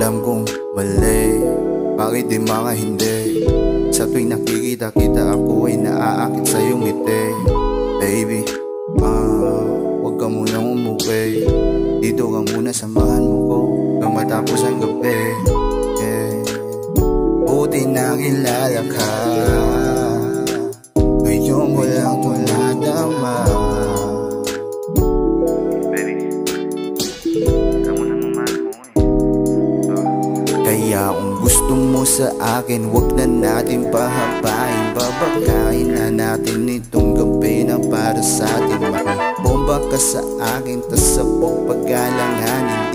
Alam kong mali, bakit di mga hindi? Sa tuwing nakikita kita ako ay naaakit sa iyong ngiti. Baby, huwag ka munang umuwi. Dito ka muna, samahan mo ko hanggang matapos ang gabi. Buti na kilala ka, ngayon mo lang ito nadama. Kaya kung gusto mo sa akin, wag na natin pahabain. Babakain na natin itong gabi na para sa atin. Makibomba ka sa akin, tas sa pagpagalanganin.